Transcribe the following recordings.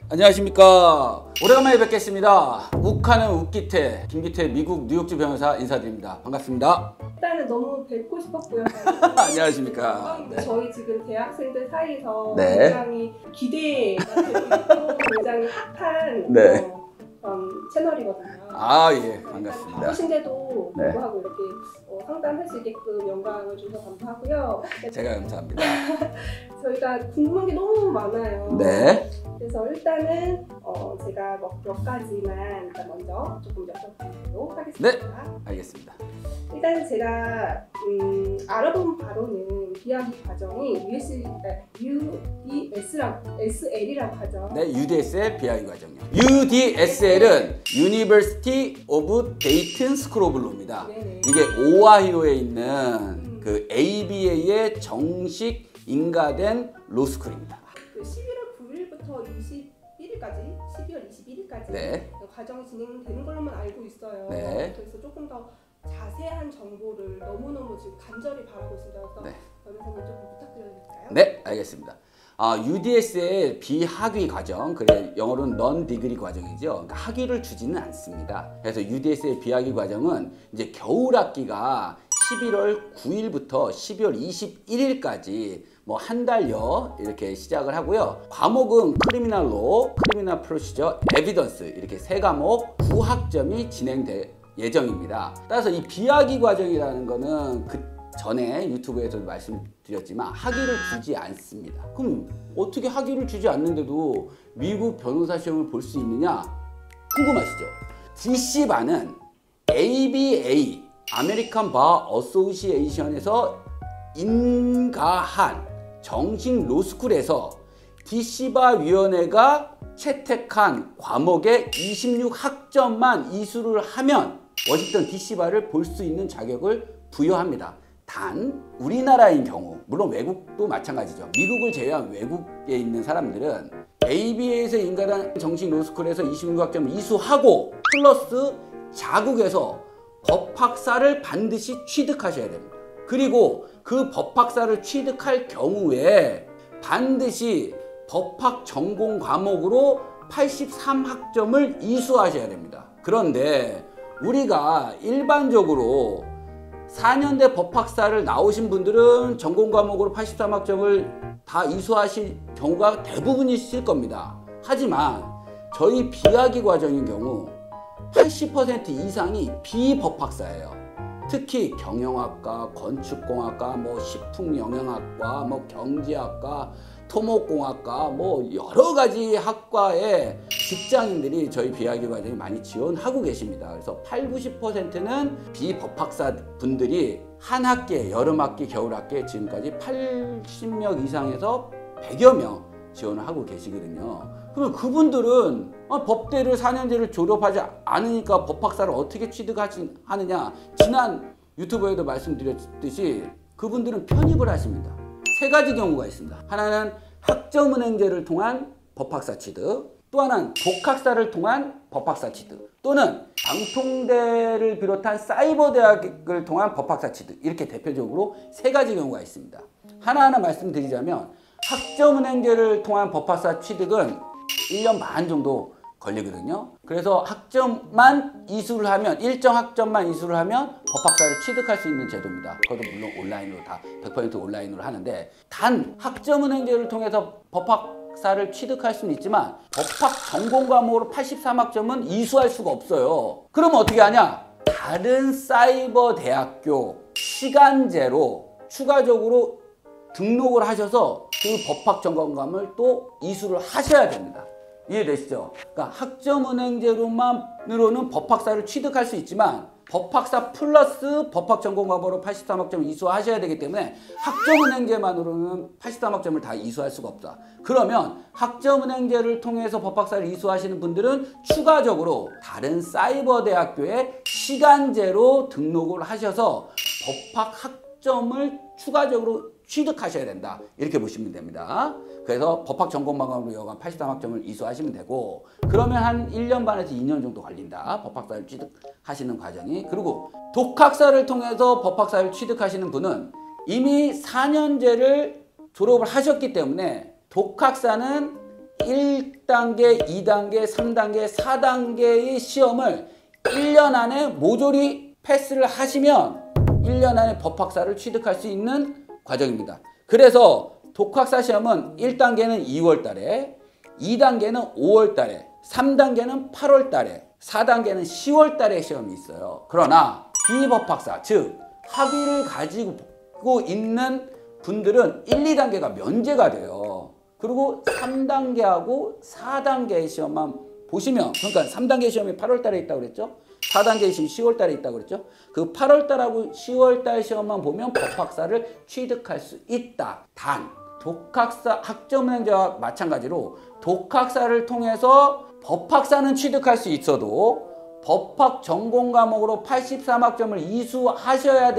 안녕하십니까. 오래간만에 뵙겠습니다. 욱하는 욱기태, 김기태 미국 뉴욕주 변호사 인사드립니다. 반갑습니다. 일단은 너무 뵙고 싶었고요. 안녕하십니까. 네. 저희 지금 대학생들 사이에서 네. 굉장히 기대가 되고 굉장히 핫한 네. 채널이거든요. 아, 예, 반갑습니다. 바쁘신데도 네. 불구하고 이렇게 상담할 수 있게끔 영광을 주셔서 감사하고요. 제가 감사합니다. 저희가 궁금한 게 너무 많아요. 네. 그래서 일단은 제가 몇 가지만 일단 먼저 조금 여쭤보도록 하겠습니다. 알겠습니다. 일단 제가 알아본 바로는 비학위 과정이 UDSL이라고 하죠. 네, UDSL 비학위 과정이요. UDSL은 University of Dayton School of Law입니다. 네네. 이게 오하이오에 있는 그 ABA의 정식 인가된 로스쿨입니다. 그 11월 9일부터 21일까지, 12월 21일까지 네. 과정이 진행되는 걸로만 알고 있어요. 네. 그래서 조금 더 자세한 정보를 너무너무 지금 간절히 바라고 있습니다. 그래서 네. 변호사님 조금 부탁드려도 될까요? 네, 알겠습니다. UDS의 비학위 과정, 그래 영어로는 non-degree 과정이죠. 그러니까 학위를 주지는 않습니다. 그래서 UDS의 비학위 과정은 이제 겨울 학기가 11월 9일부터 12월 21일까지 뭐 한 달여 이렇게 시작을 하고요. 과목은 크리미널 로, 크리미널 프로시저, 에비던스 이렇게 세 과목 9학점이 진행될 예정입니다. 따라서 이 비학위 과정이라는 거는 그 전에 유튜브에서도 말씀드렸지만 학위를 주지 않습니다. 그럼 어떻게 학위를 주지 않는데도 미국 변호사 시험을 볼 수 있느냐? 궁금하시죠? DC바는 ABA, 아메리칸 바 어소시에이션에서 인가한 정식 로스쿨에서 DC바 위원회가 채택한 과목의 26학점만 이수를 하면 워싱턴 DC바를 볼 수 있는 자격을 부여합니다. 단 우리나라인 경우, 물론 외국도 마찬가지죠. 미국을 제외한 외국에 있는 사람들은 ABA에서 인가한 정식 로스쿨에서 26학점을 이수하고 플러스 자국에서 법학사를 반드시 취득하셔야 됩니다. 그리고 그 법학사를 취득할 경우에 반드시 법학 전공 과목으로 83학점을 이수하셔야 됩니다. 그런데 우리가 일반적으로 4년대 법학사를 나오신 분들은 전공 과목으로 83학점을 다 이수하실 경우가 대부분이실 겁니다. 하지만 저희 비학위 과정인 경우 80% 이상이 비법학사예요. 특히 경영학과, 건축공학과, 뭐 식품영양학과, 뭐 경제학과, 토목공학과 뭐 여러 가지 학과의 직장인들이 저희 비학위 과정에 많이 지원하고 계십니다. 그래서 80~90%는 비법학사 분들이 한 학기에 여름 학기, 겨울 학기에 지금까지 80명 이상에서 100여 명 지원을 하고 계시거든요. 그럼 그분들은 법대를 4년제를 졸업하지 않으니까 법학사를 어떻게 취득하느냐? 지난 유튜브에도 말씀드렸듯이 그분들은 편입을 하십니다. 세 가지 경우가 있습니다. 하나는 학점은행제를 통한 법학사 취득, 또 하나는 독학사를 통한 법학사 취득, 또는 방통대를 비롯한 사이버대학을 통한 법학사 취득, 이렇게 대표적으로 세 가지 경우가 있습니다. 하나하나 말씀드리자면 학점은행제를 통한 법학사 취득은 1년 반 정도 걸리거든요. 그래서 학점만 이수를 하면, 일정 학점만 이수를 하면 법학사를 취득할 수 있는 제도입니다. 그것도 물론 온라인으로 다 100% 온라인으로 하는데, 단 학점은행제를 통해서 법학사를 취득할 수는 있지만 법학 전공 과목으로 83학점은 이수할 수가 없어요. 그러면 어떻게 하냐? 다른 사이버 대학교 시간제로 추가적으로 등록을 하셔서 그 법학 전공과목을 또 이수를 하셔야 됩니다. 이해되시죠? 그러니까 학점은행제로만으로는 법학사를 취득할 수 있지만 법학사 플러스 법학 전공 과목으로 83학점을 이수하셔야 되기 때문에 학점은행제만으로는 83학점을 다 이수할 수가 없다. 그러면 학점은행제를 통해서 법학사를 이수하시는 분들은 추가적으로 다른 사이버 대학교에 시간제로 등록을 하셔서 법학 학점을 추가적으로 취득하셔야 된다. 이렇게 보시면 됩니다. 그래서 법학 전공 과목으로 여간 83학점을 이수하시면 되고, 그러면 한 1년 반에서 2년 정도 걸린다. 법학사를 취득하시는 과정이. 그리고 독학사를 통해서 법학사를 취득하시는 분은 이미 4년제를 졸업을 하셨기 때문에 독학사는 1단계, 2단계, 3단계, 4단계의 시험을 1년 안에 모조리 패스를 하시면 1년 안에 법학사를 취득할 수 있는 과정입니다. 그래서 독학사 시험은 1단계는 2월 달에, 2단계는 5월 달에, 3단계는 8월 달에, 4단계는 10월 달에 시험이 있어요. 그러나 비법학사, 즉 학위를 가지고 있는 분들은 1, 2단계가 면제가 돼요. 그리고 3단계하고 4단계 시험만 보시면, 그러니까 3단계 시험이 8월 달에 있다고 그랬죠? 4단계 시험이 10월 달에 있다고 그랬죠? 그 8월 달하고 10월 달 시험만 보면 법학사를 취득할 수 있다. 단, 독학사 학점은행제와 마찬가지로 독학사를 통해서 법학사는 취득할 수 있어도 법학 전공 과목으로 83학점을 이수하셔야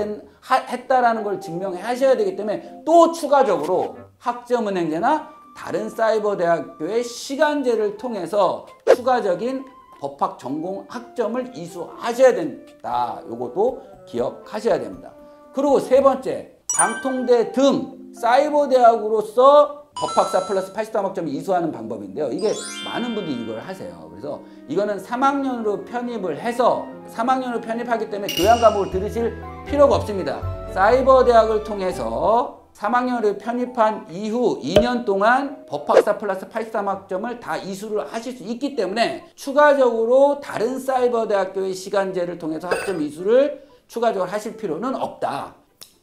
했다라는 걸 증명하셔야 되기 때문에 또 추가적으로 학점은행제나 다른 사이버 대학교의 시간제를 통해서 추가적인 법학 전공 학점을 이수하셔야 된다. 요것도 기억하셔야 됩니다. 그리고 세 번째, 방통대 등 사이버 대학으로서 법학사 플러스 83학점을 이수하는 방법인데요. 이게 많은 분들이 이걸 하세요. 그래서 이거는 3학년으로 편입을 해서 3학년으로 편입하기 때문에 교양 과목을 들으실 필요가 없습니다. 사이버 대학을 통해서 3학년을 편입한 이후 2년 동안 법학사 플러스 83학점을 다 이수를 하실 수 있기 때문에 추가적으로 다른 사이버 대학교의 시간제를 통해서 학점 이수를 추가적으로 하실 필요는 없다.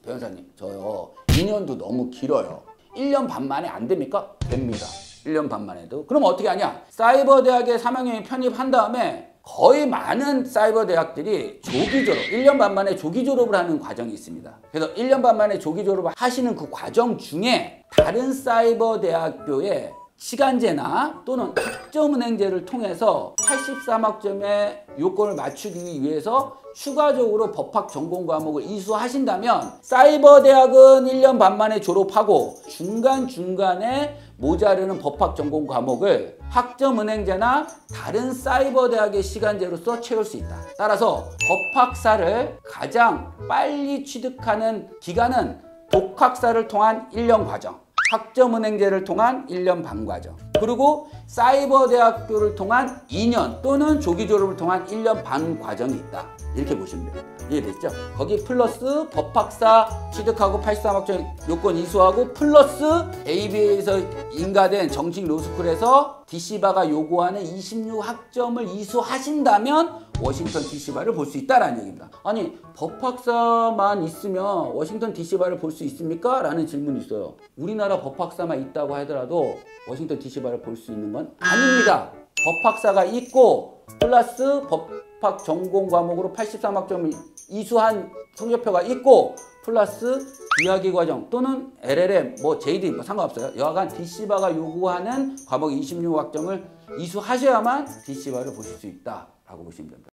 변호사님, 저요 2년도 너무 길어요. 1년 반 만에 안 됩니까? 됩니다. 1년 반 만에도. 그럼 어떻게 하냐? 사이버 대학에 3학년이 편입한 다음에 거의 많은 사이버 대학들이 조기 졸업, 1년 반 만에 조기 졸업을 하는 과정이 있습니다. 그래서 1년 반 만에 조기 졸업을 하시는 그 과정 중에 다른 사이버 대학교의 시간제나 또는 학점은행제를 통해서 83학점의 요건을 맞추기 위해서 추가적으로 법학 전공 과목을 이수하신다면 사이버 대학은 1년 반 만에 졸업하고 중간중간에 모자르는 법학 전공 과목을 학점은행제나 다른 사이버 대학의 시간제로서 채울 수 있다. 따라서 법학사를 가장 빨리 취득하는 기간은 독학사를 통한 1년 과정, 학점은행제를 통한 1년 반 과정, 그리고 사이버 대학교를 통한 2년 또는 조기 졸업을 통한 1년 반 과정이 있다. 이렇게 보시면 됩니다. 이해됐죠? 거기 플러스 법학사 취득하고 83학점 요건 이수하고 플러스 ABA에서 인가된 정식 로스쿨에서 DC바가 요구하는 26학점을 이수하신다면 워싱턴 DC바를 볼 수 있다라는 얘기입니다. 아니, 법학사만 있으면 워싱턴 DC바를 볼 수 있습니까? 라는 질문이 있어요. 우리나라 법학사만 있다고 하더라도 워싱턴 DC바를 볼 수 있는 건 아닙니다. 법학사가 있고 플러스 법학 전공 과목으로 83학점을 이수한 성적표가 있고 플러스 이학위 과정 또는 LLM, JD 상관없어요. 여하간 DC바가 요구하는 과목 26학점을 이수하셔야만 DC바를 보실 수 있다라고 보시면 됩니다.